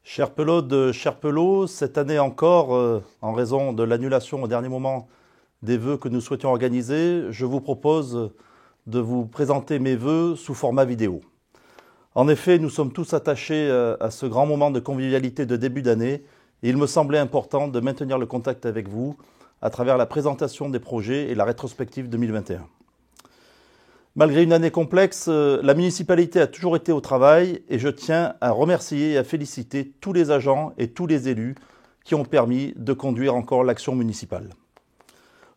Cher Pelaude, cher Pelot, cette année encore, en raison de l'annulation au dernier moment des vœux que nous souhaitions organiser, je vous propose de vous présenter mes vœux sous format vidéo. En effet, nous sommes tous attachés à ce grand moment de convivialité de début d'année et il me semblait important de maintenir le contact avec vous à travers la présentation des projets et la rétrospective 2021. Malgré une année complexe, la municipalité a toujours été au travail et je tiens à remercier et à féliciter tous les agents et tous les élus qui ont permis de conduire encore l'action municipale.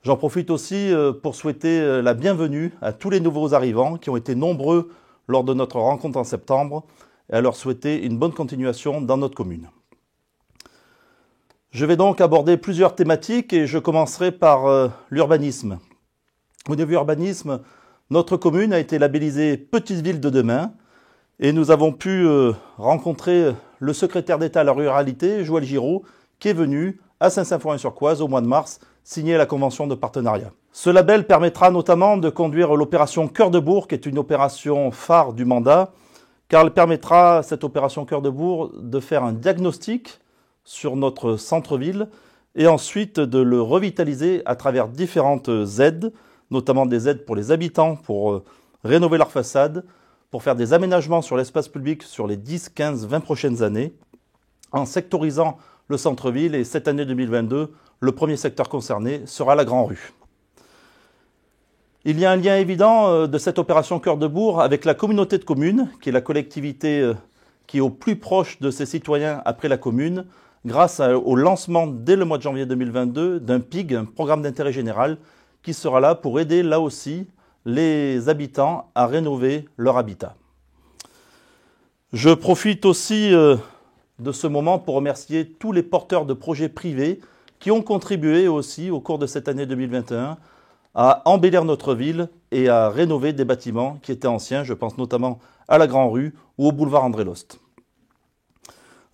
J'en profite aussi pour souhaiter la bienvenue à tous les nouveaux arrivants qui ont été nombreux lors de notre rencontre en septembre et à leur souhaiter une bonne continuation dans notre commune. Je vais donc aborder plusieurs thématiques et je commencerai par l'urbanisme. Au niveau urbanisme, notre commune a été labellisée Petite Ville de demain et nous avons pu rencontrer le secrétaire d'État à la ruralité, Joël Giraud, qui est venu à Saint-Symphorien-sur-Coise au mois de mars signer la convention de partenariat. Ce label permettra notamment de conduire l'opération Cœur de Bourg, qui est une opération phare du mandat, car elle permettra, cette opération Cœur de Bourg, de faire un diagnostic sur notre centre-ville et ensuite de le revitaliser à travers différentes aides, notamment des aides pour les habitants, pour rénover leur façade, pour faire des aménagements sur l'espace public sur les 10, 15, 20 prochaines années, en sectorisant le centre-ville. Et cette année 2022, le premier secteur concerné sera la Grand Rue. Il y a un lien évident de cette opération Cœur de Bourg avec la communauté de communes, qui est la collectivité qui est au plus proche de ses citoyens après la commune, grâce au lancement dès le mois de janvier 2022 d'un PIG, un programme d'intérêt général, qui sera là pour aider là aussi les habitants à rénover leur habitat. Je profite aussi de ce moment pour remercier tous les porteurs de projets privés qui ont contribué aussi au cours de cette année 2021 à embellir notre ville et à rénover des bâtiments qui étaient anciens. Je pense notamment à la Grand Rue ou au boulevard André Lost.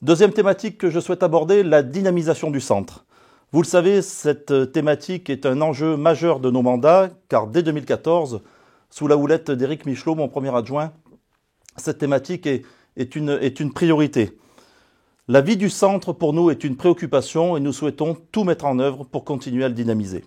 Deuxième thématique que je souhaite aborder, la dynamisation du centre. Vous le savez, cette thématique est un enjeu majeur de nos mandats, car dès 2014, sous la houlette d'Éric Michelot, mon premier adjoint, cette thématique est une priorité. La vie du centre, pour nous, est une préoccupation et nous souhaitons tout mettre en œuvre pour continuer à le dynamiser.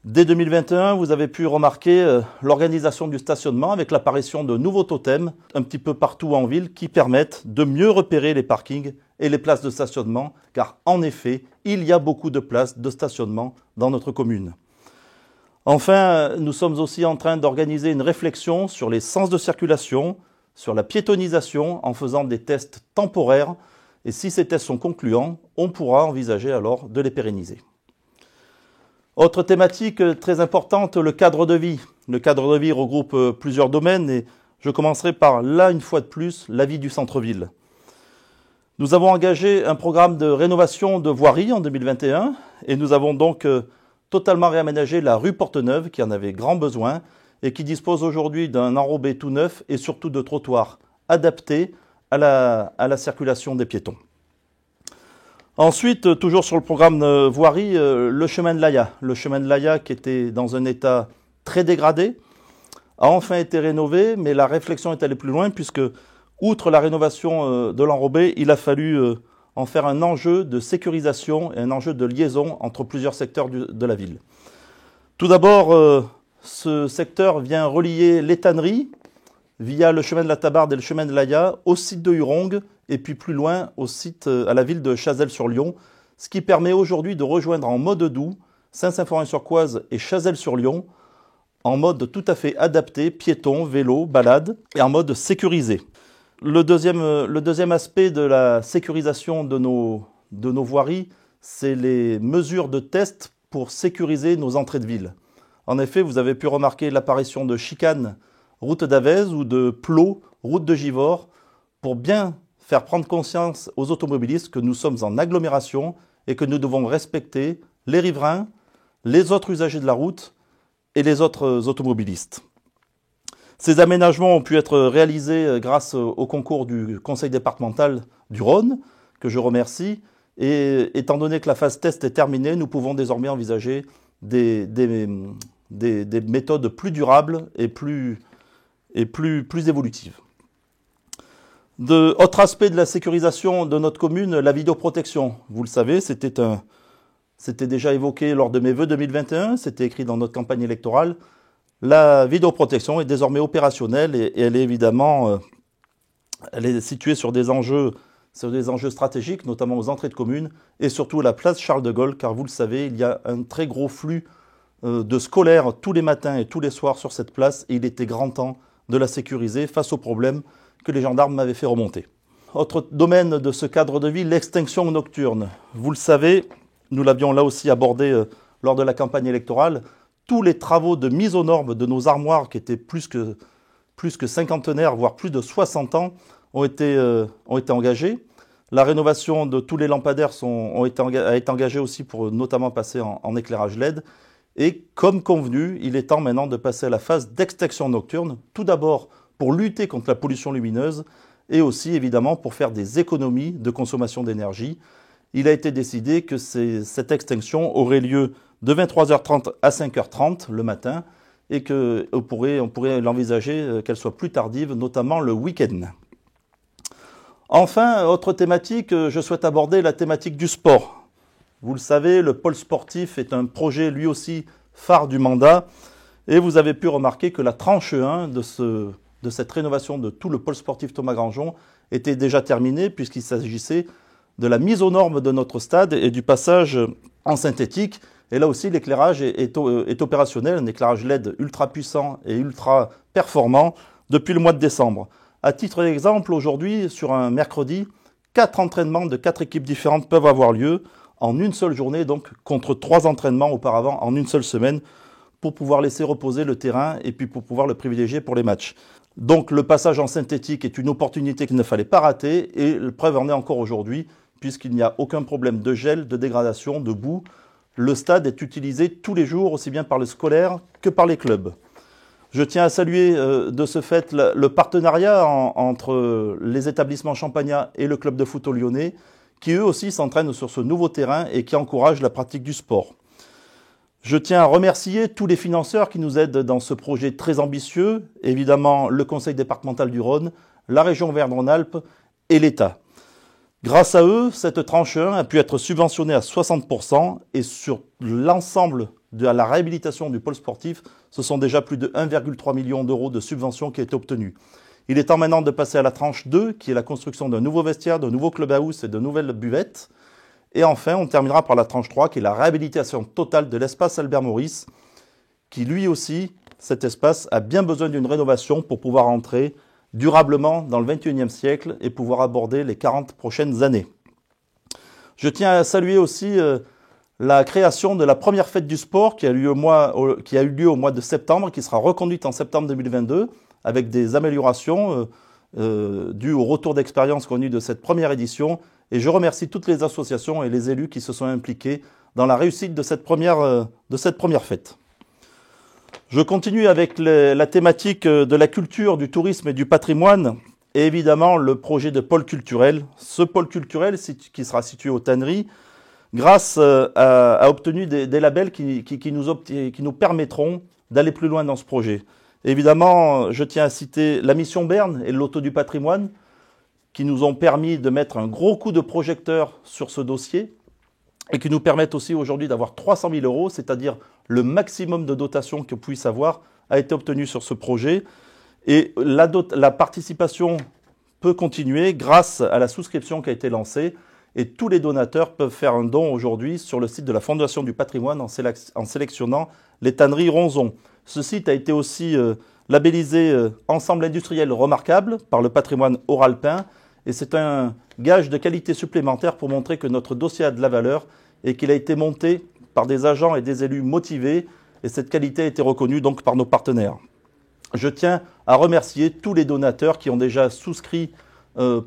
Dès 2021, vous avez pu remarquer l'organisation du stationnement avec l'apparition de nouveaux totems un petit peu partout en ville qui permettent de mieux repérer les parkings et les places de stationnement, car en effet, il y a beaucoup de places de stationnement dans notre commune. Enfin, nous sommes aussi en train d'organiser une réflexion sur les sens de circulation, sur la piétonisation en faisant des tests temporaires, et si ces tests sont concluants, on pourra envisager alors de les pérenniser. Autre thématique très importante, le cadre de vie. Le cadre de vie regroupe plusieurs domaines et je commencerai par, là une fois de plus, la vie du centre-ville. Nous avons engagé un programme de rénovation de voirie en 2021 et nous avons donc totalement réaménagé la rue Porteneuve qui en avait grand besoin et qui dispose aujourd'hui d'un enrobé tout neuf et surtout de trottoirs adaptés à la circulation des piétons. Ensuite, toujours sur le programme de voirie, le chemin de l'Aya. Le chemin de l'Aya qui était dans un état très dégradé a enfin été rénové, mais la réflexion est allée plus loin puisque, outre la rénovation de l'enrobé, il a fallu en faire un enjeu de sécurisation et un enjeu de liaison entre plusieurs secteurs de la ville. Tout d'abord, ce secteur vient relier les tanneries via le chemin de la Tabarde et le chemin de l'Aya au site de Hurongue et puis plus loin au site à la ville de Chazelles-sur-Lyon, ce qui permet aujourd'hui de rejoindre en mode doux Saint-Symphorien-sur-Coise et Chazelles-sur-Lyon en mode tout à fait adapté, piéton, vélo, balade et en mode sécurisé. Le deuxième aspect de la sécurisation de nos voiries, c'est les mesures de test pour sécuriser nos entrées de ville. En effet, vous avez pu remarquer l'apparition de chicanes route d'Avez ou de plots route de Givors pour bien faire prendre conscience aux automobilistes que nous sommes en agglomération et que nous devons respecter les riverains, les autres usagers de la route et les autres automobilistes. Ces aménagements ont pu être réalisés grâce au concours du conseil départemental du Rhône, que je remercie. Et étant donné que la phase test est terminée, nous pouvons désormais envisager des méthodes plus durables et plus évolutives. Autre aspect de la sécurisation de notre commune, la vidéoprotection. Vous le savez, c'était déjà évoqué lors de mes vœux 2021, c'était écrit dans notre campagne électorale. La vidéoprotection est désormais opérationnelle et elle est évidemment elle est située sur des enjeux stratégiques, notamment aux entrées de communes et surtout à la place Charles de Gaulle, car vous le savez, il y a un très gros flux de scolaires tous les matins et tous les soirs sur cette place et il était grand temps de la sécuriser face aux problèmes que les gendarmes m'avaient fait remonter. Autre domaine de ce cadre de vie, l'extinction nocturne. Vous le savez, nous l'avions là aussi abordé lors de la campagne électorale, tous les travaux de mise aux normes de nos armoires qui étaient plus que cinquantenaires, voire plus de 60 ans, ont été engagés. La rénovation de tous les lampadaires a été engagée aussi pour notamment passer en éclairage LED. Et comme convenu, il est temps maintenant de passer à la phase d'extinction nocturne, tout d'abord pour lutter contre la pollution lumineuse et aussi évidemment pour faire des économies de consommation d'énergie. Il a été décidé que cette extinction aurait lieu de 23h30 à 5h30 le matin et qu'on pourrait l'envisager qu'elle soit plus tardive, notamment le week-end. Enfin, autre thématique, je souhaite aborder la thématique du sport. Vous le savez, le pôle sportif est un projet lui aussi phare du mandat et vous avez pu remarquer que la tranche 1 de cette rénovation de tout le pôle sportif Thomas Grandjean était déjà terminée puisqu'il s'agissait de la mise aux normes de notre stade et du passage en synthétique. Et là aussi, l'éclairage est opérationnel, un éclairage LED ultra puissant et ultra performant depuis le mois de décembre. À titre d'exemple, aujourd'hui, sur un mercredi, 4 entraînements de 4 équipes différentes peuvent avoir lieu en une seule journée, donc contre 3 entraînements auparavant en une seule semaine, pour pouvoir laisser reposer le terrain et puis pour pouvoir le privilégier pour les matchs. Donc le passage en synthétique est une opportunité qu'il ne fallait pas rater et la preuve en est encore aujourd'hui, puisqu'il n'y a aucun problème de gel, de dégradation, de boue. Le stade est utilisé tous les jours, aussi bien par les scolaires que par les clubs. Je tiens à saluer de ce fait le partenariat entre les établissements champagnats et le club de foot lyonnais, qui eux aussi s'entraînent sur ce nouveau terrain et qui encouragent la pratique du sport. Je tiens à remercier tous les financeurs qui nous aident dans ce projet très ambitieux, évidemment le Conseil départemental du Rhône, la région Auvergne-Rhône-Alpes et l'État. Grâce à eux, cette tranche 1 a pu être subventionnée à 60% et sur l'ensemble de la réhabilitation du pôle sportif, ce sont déjà plus de 1,3 million d'euros de subventions qui ont été obtenues. Il est temps maintenant de passer à la tranche 2, qui est la construction d'un nouveau vestiaire, d'un nouveau clubhouse et de nouvelles buvettes. Et enfin, on terminera par la tranche 3, qui est la réhabilitation totale de l'espace Albert Maurice, qui lui aussi, cet espace, a bien besoin d'une rénovation pour pouvoir entrer durablement dans le XXIe siècle et pouvoir aborder les 40 prochaines années. Je tiens à saluer aussi la création de la première fête du sport qui a eu lieu au mois de septembre, qui sera reconduite en septembre 2022 avec des améliorations dues au retour d'expérience qu'on a eu de cette première édition. Et je remercie toutes les associations et les élus qui se sont impliqués dans la réussite de cette première fête. Je continue avec la thématique de la culture, du tourisme et du patrimoine et évidemment le projet de pôle culturel. Ce pôle culturel qui sera situé aux Tanneries, grâce a obtenu des labels qui nous permettront d'aller plus loin dans ce projet. Évidemment, je tiens à citer la Mission Berne et le Loto du patrimoine qui nous ont permis de mettre un gros coup de projecteur sur ce dossier et qui nous permettent aussi aujourd'hui d'avoir 300 000 euros, c'est-à-dire le maximum de dotation qu'on puisse avoir, a été obtenu sur ce projet. Et la participation peut continuer grâce à la souscription qui a été lancée. Et tous les donateurs peuvent faire un don aujourd'hui sur le site de la Fondation du patrimoine en sélectionnant les tanneries Ronzon. Ce site a été aussi labellisé Ensemble industriel remarquable par le patrimoine haut-alpin. Et c'est un gage de qualité supplémentaire pour montrer que notre dossier a de la valeur et qu'il a été monté par des agents et des élus motivés. Et cette qualité a été reconnue donc par nos partenaires. Je tiens à remercier tous les donateurs qui ont déjà souscrit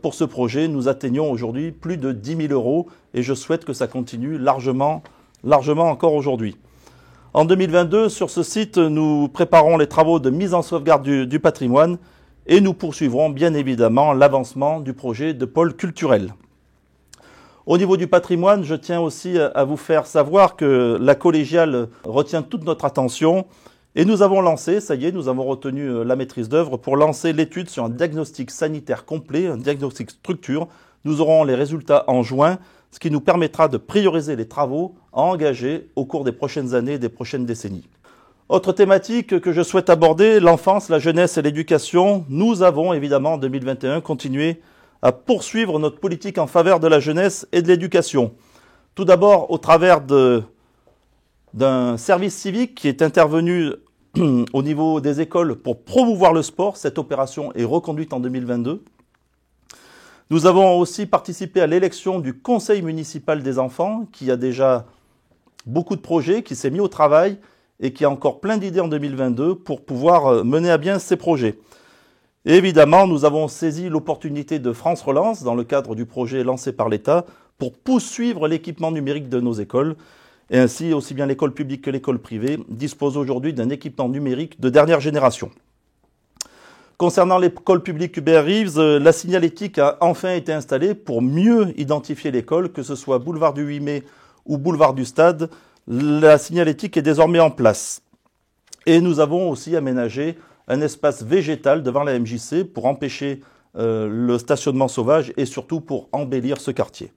pour ce projet. Nous atteignons aujourd'hui plus de 10 000 euros et je souhaite que ça continue largement encore aujourd'hui. En 2022, sur ce site, nous préparons les travaux de mise en sauvegarde du patrimoine et nous poursuivrons bien évidemment l'avancement du projet de pôle culturel. Au niveau du patrimoine, je tiens aussi à vous faire savoir que la collégiale retient toute notre attention Et nous avons lancé, ça y est, nous avons retenu la maîtrise d'œuvre pour lancer l'étude sur un diagnostic sanitaire complet, un diagnostic structure. Nous aurons les résultats en juin, ce qui nous permettra de prioriser les travaux à engager au cours des prochaines années et des prochaines décennies. Autre thématique que je souhaite aborder, l'enfance, la jeunesse et l'éducation. Nous avons évidemment en 2021 continué à poursuivre notre politique en faveur de la jeunesse et de l'éducation. Tout d'abord au travers d'un service civique qui est intervenu au niveau des écoles pour promouvoir le sport. Cette opération est reconduite en 2022. Nous avons aussi participé à l'élection du conseil municipal des enfants qui a déjà beaucoup de projets, qui s'est mis au travail et qui a encore plein d'idées en 2022 pour pouvoir mener à bien ces projets. Et évidemment, nous avons saisi l'opportunité de France Relance dans le cadre du projet lancé par l'État pour poursuivre l'équipement numérique de nos écoles. Et ainsi, aussi bien l'école publique que l'école privée disposent aujourd'hui d'un équipement numérique de dernière génération. Concernant l'école publique Hubert Reeves, la signalétique a enfin été installée pour mieux identifier l'école, que ce soit boulevard du 8 mai ou boulevard du Stade. La signalétique est désormais en place. Et nous avons aussi aménagé un espace végétal devant la MJC pour empêcher le stationnement sauvage et surtout pour embellir ce quartier.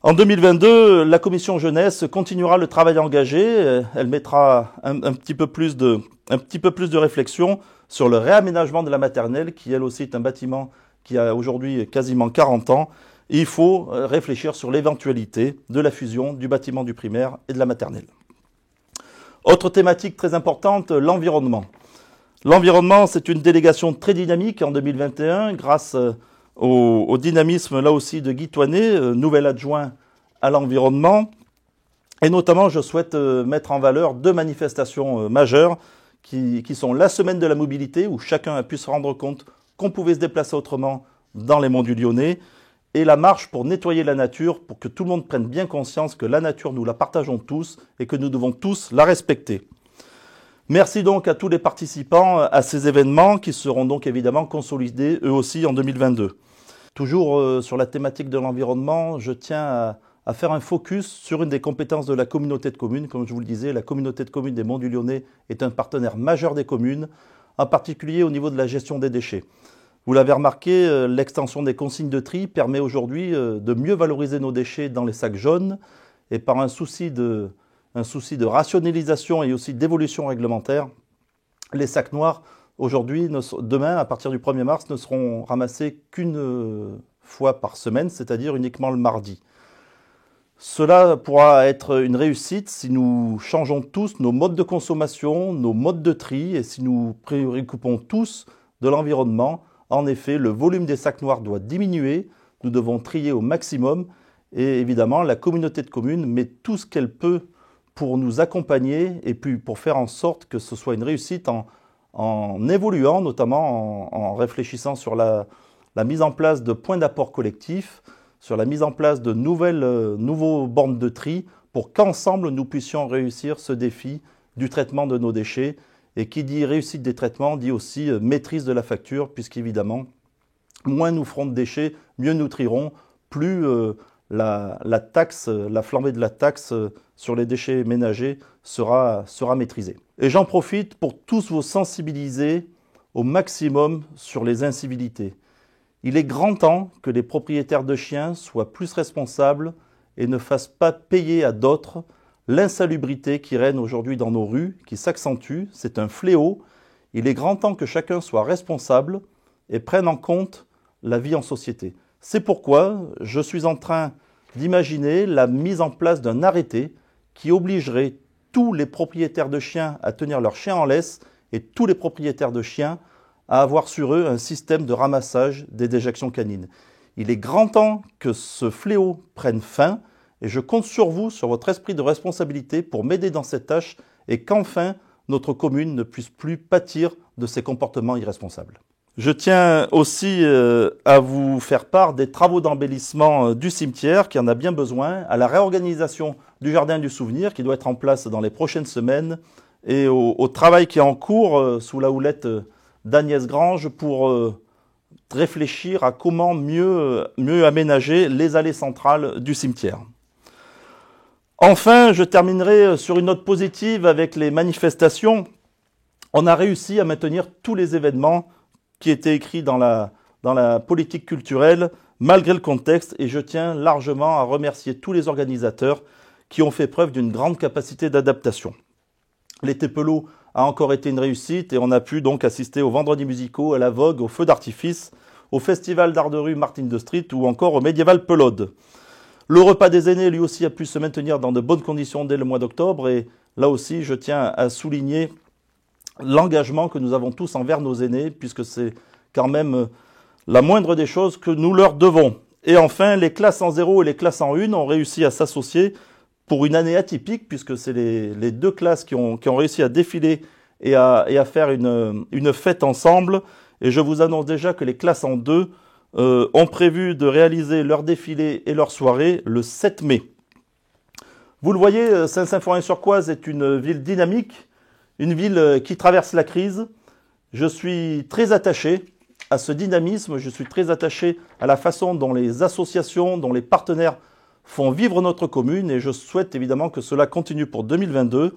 En 2022, la commission jeunesse continuera le travail engagé. Elle mettra un petit peu plus de réflexion sur le réaménagement de la maternelle, qui elle aussi est un bâtiment qui a aujourd'hui quasiment 40 ans. Et il faut réfléchir sur l'éventualité de la fusion du bâtiment du primaire et de la maternelle. Autre thématique très importante, l'environnement. L'environnement, c'est une délégation très dynamique en 2021 grâce au dynamisme là aussi de Guy Toinet, nouvel adjoint à l'environnement. Et notamment, je souhaite mettre en valeur deux manifestations majeures qui sont la semaine de la mobilité, où chacun a pu se rendre compte qu'on pouvait se déplacer autrement dans les monts du Lyonnais, et la marche pour nettoyer la nature, pour que tout le monde prenne bien conscience que la nature, nous la partageons tous et que nous devons tous la respecter. Merci donc à tous les participants à ces événements qui seront donc évidemment consolidés eux aussi en 2022. Toujours sur la thématique de l'environnement, je tiens à faire un focus sur une des compétences de la communauté de communes. Comme je vous le disais, la communauté de communes des Monts du Lyonnais est un partenaire majeur des communes, en particulier au niveau de la gestion des déchets. Vous l'avez remarqué, l'extension des consignes de tri permet aujourd'hui de mieux valoriser nos déchets dans les sacs jaunes et par un souci de rationalisation et aussi d'évolution réglementaire, les sacs noirs, aujourd'hui, demain, à partir du 1er mars, ne seront ramassés qu'une fois par semaine, c'est-à-dire uniquement le mardi. Cela pourra être une réussite si nous changeons tous nos modes de consommation, nos modes de tri, et si nous préoccupons tous de l'environnement. En effet, le volume des sacs noirs doit diminuer, nous devons trier au maximum, et évidemment, la communauté de communes met tout ce qu'elle peut pour nous accompagner et puis pour faire en sorte que ce soit une réussite en évoluant, notamment en réfléchissant sur la mise en place de points d'apport collectifs, sur la mise en place de nouveaux bornes de tri pour qu'ensemble nous puissions réussir ce défi du traitement de nos déchets. Et qui dit réussite des traitements dit aussi maîtrise de la facture, puisqu'évidemment, moins nous ferons de déchets, mieux nous trierons, plus la flambée de la taxe sur les déchets ménagers sera maîtrisée. Et j'en profite pour tous vous sensibiliser au maximum sur les incivilités. Il est grand temps que les propriétaires de chiens soient plus responsables et ne fassent pas payer à d'autres l'insalubrité qui règne aujourd'hui dans nos rues, qui s'accentue. C'est un fléau. Il est grand temps que chacun soit responsable et prenne en compte la vie en société. C'est pourquoi je suis en train d'imaginer la mise en place d'un arrêté qui obligerait tous les propriétaires de chiens à tenir leurs chiens en laisse et tous les propriétaires de chiens à avoir sur eux un système de ramassage des déjections canines. Il est grand temps que ce fléau prenne fin et je compte sur vous, sur votre esprit de responsabilité pour m'aider dans cette tâche et qu'enfin notre commune ne puisse plus pâtir de ces comportements irresponsables. Je tiens aussi à vous faire part des travaux d'embellissement du cimetière qui en a bien besoin, à la réorganisation du jardin du souvenir qui doit être en place dans les prochaines semaines et au travail qui est en cours sous la houlette d'Agnès Grange pour réfléchir à comment mieux aménager les allées centrales du cimetière. Enfin, je terminerai sur une note positive avec les manifestations. On a réussi à maintenir tous les événements qui étaient écrits dans la politique culturelle, malgré le contexte, et je tiens largement à remercier tous les organisateurs qui ont fait preuve d'une grande capacité d'adaptation. L'été Pelot a encore été une réussite et on a pu donc assister aux vendredis musicaux, à la Vogue, au feu d'artifice, au festival d'art de rue Martin de Street ou encore au Médiéval Pelode. Le repas des aînés, lui aussi, a pu se maintenir dans de bonnes conditions dès le mois d'octobre et là aussi, je tiens à souligner l'engagement que nous avons tous envers nos aînés puisque c'est quand même la moindre des choses que nous leur devons. Et enfin, les classes en 0 et les classes en 1 ont réussi à s'associer pour une année atypique, puisque c'est les deux classes qui ont réussi à défiler et à faire une fête ensemble. Et je vous annonce déjà que les classes en 2 ont prévu de réaliser leur défilé et leur soirée le 7 mai. Vous le voyez, Saint-Symphorien-sur-Coise est une ville dynamique, une ville qui traverse la crise. Je suis très attaché à ce dynamisme, je suis très attaché à la façon dont les associations, dont les partenaires font vivre notre commune et je souhaite évidemment que cela continue pour 2022.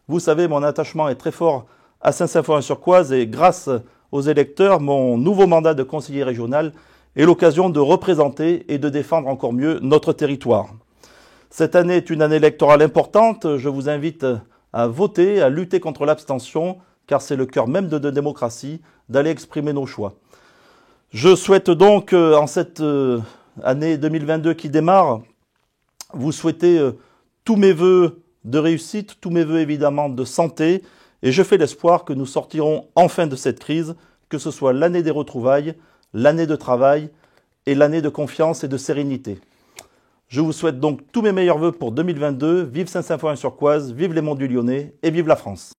Vous savez, mon attachement est très fort à Saint-Symphorien-sur-Coise et grâce aux électeurs, mon nouveau mandat de conseiller régional est l'occasion de représenter et de défendre encore mieux notre territoire. Cette année est une année électorale importante. Je vous invite à voter, à lutter contre l'abstention, car c'est le cœur même de la démocratie, d'aller exprimer nos choix. Je souhaite donc, en cette année 2022 qui démarre, vous souhaiter tous mes vœux de réussite, tous mes vœux évidemment de santé, et je fais l'espoir que nous sortirons enfin de cette crise, que ce soit l'année des retrouvailles, l'année de travail et l'année de confiance et de sérénité. Je vous souhaite donc tous mes meilleurs vœux pour 2022. Vive Saint-Symphorien-sur-Coise, vive les Monts du Lyonnais et vive la France.